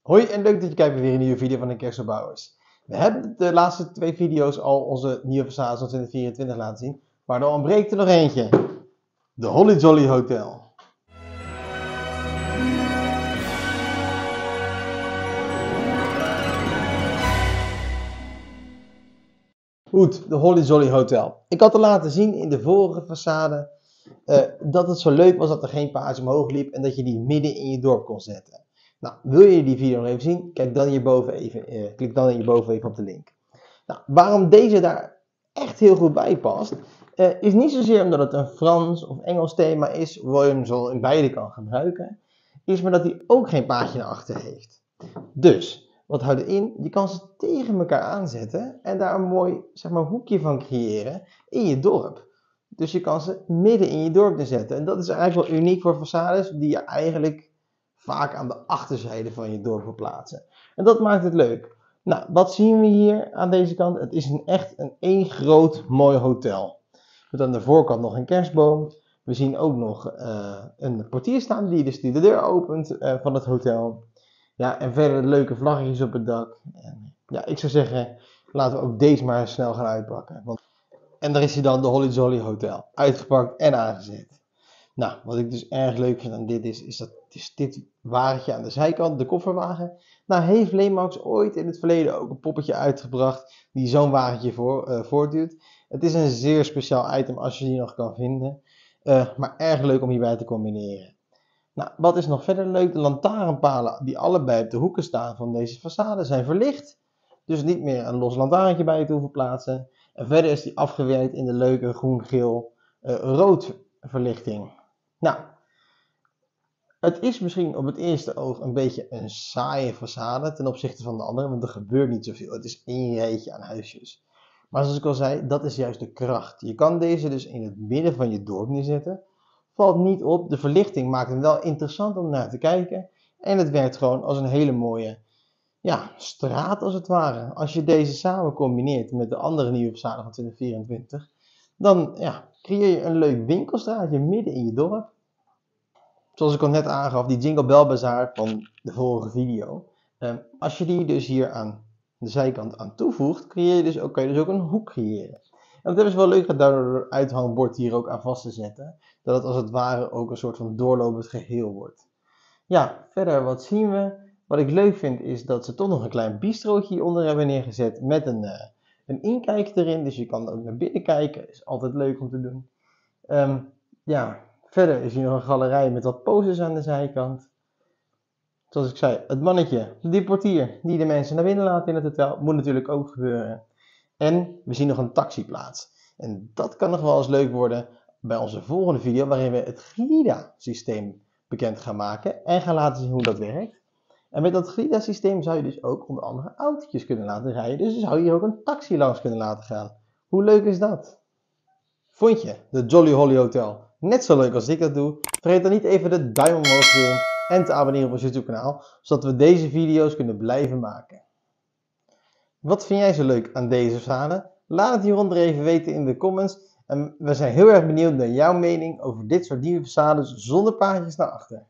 Hoi en leuk dat je kijkt bij weer een nieuwe video van de Kerstbouwers. We hebben de laatste 2 video's al onze nieuwe façades van 2024 laten zien, maar er ontbreekt er nog eentje. De Holly Jolly Hotel. Goed, de Holly Jolly Hotel. Ik had al laten zien in de vorige façade dat het zo leuk was dat er geen paadje omhoog liep en dat je die midden in je dorp kon zetten. Nou, wil je die video nog even zien? Klik dan hierboven even op de link. Nou, waarom deze daar echt heel goed bij past, is niet zozeer omdat het een Frans of Engels thema is, waar je hem zo in beide kan gebruiken, is maar dat hij ook geen paadje naar achter heeft. Dus, wat houdt het in? Je kan ze tegen elkaar aanzetten en daar een mooi hoekje van creëren in je dorp. Dus je kan ze midden in je dorp neerzetten. En dat is eigenlijk wel uniek voor façades die je eigenlijk vaak aan de achterzijde van je dorp wil plaatsen. En dat maakt het leuk. Nou, wat zien we hier aan deze kant? Het is echt een één groot mooi hotel. Met aan de voorkant nog een kerstboom. We zien ook nog een portier staan die dus de deur opent van het hotel. Ja, en verder leuke vlaggetjes op het dak. En, ja, ik zou zeggen, laten we ook deze maar snel gaan uitpakken. En daar is hij dan, de Holly Jolly Hotel. Uitgepakt en aangezet. Nou, wat ik dus erg leuk vind aan dit is dat dit wagentje aan de zijkant, de kofferwagen. Nou, heeft Leemax ooit in het verleden ook een poppetje uitgebracht die zo'n wagentje voortduurt. Het is een zeer speciaal item als je die nog kan vinden. Maar erg leuk om hierbij te combineren. Nou, wat is nog verder leuk? De lantaarnpalen die allebei op de hoeken staan van deze façade zijn verlicht. Dus niet meer een los lantaarntje bij te hoeven plaatsen. En verder is die afgewerkt in de leuke groen-geel-rood verlichting. Nou, het is misschien op het eerste oog een beetje een saaie façade ten opzichte van de andere, want er gebeurt niet zoveel. Het is één rijtje aan huisjes. Maar zoals ik al zei, dat is juist de kracht. Je kan deze dus in het midden van je dorp neerzetten. Valt niet op, de verlichting maakt hem wel interessant om naar te kijken. En het werkt gewoon als een hele mooie straat als het ware. Als je deze samen combineert met de andere nieuwe façade van 2024, dan creëer je een leuk winkelstraatje midden in je dorp. Zoals ik al net aangaf, die Jingle Bell Bazaar van de vorige video. Als je die dus hier aan de zijkant aan toevoegt, kan je dus ook een hoek creëren. En dat hebben ze wel leuk gedaan door het uithangbord hier ook aan vast te zetten. Dat het als het ware ook een soort van doorlopend geheel wordt. Ja, verder wat zien we? Wat ik leuk vind is dat ze toch nog een klein bistrootje hieronder hebben neergezet met een inkijk erin. Dus je kan ook naar binnen kijken. Is altijd leuk om te doen. Verder is hier nog een galerij met wat posters aan de zijkant. Zoals ik zei, het mannetje, die portier die de mensen naar binnen laat in het hotel, moet natuurlijk ook gebeuren. En we zien nog een taxiplaats. En dat kan nog wel eens leuk worden bij onze volgende video, waarin we het Glida-systeem bekend gaan maken en gaan laten zien hoe dat werkt. En met dat Glida-systeem zou je dus ook onder andere autootjes kunnen laten rijden. Dus zou je hier ook een taxi langs kunnen laten gaan. Hoe leuk is dat? Vond je de Jolly Holly Hotel net zo leuk als ik dat doe? Vergeet dan niet even de duim omhoog te doen en te abonneren op ons YouTube kanaal, zodat we deze video's kunnen blijven maken. Wat vind jij zo leuk aan deze façade? Laat het hieronder even weten in de comments. En we zijn heel erg benieuwd naar jouw mening over dit soort nieuwe façades zonder paadjes naar achter.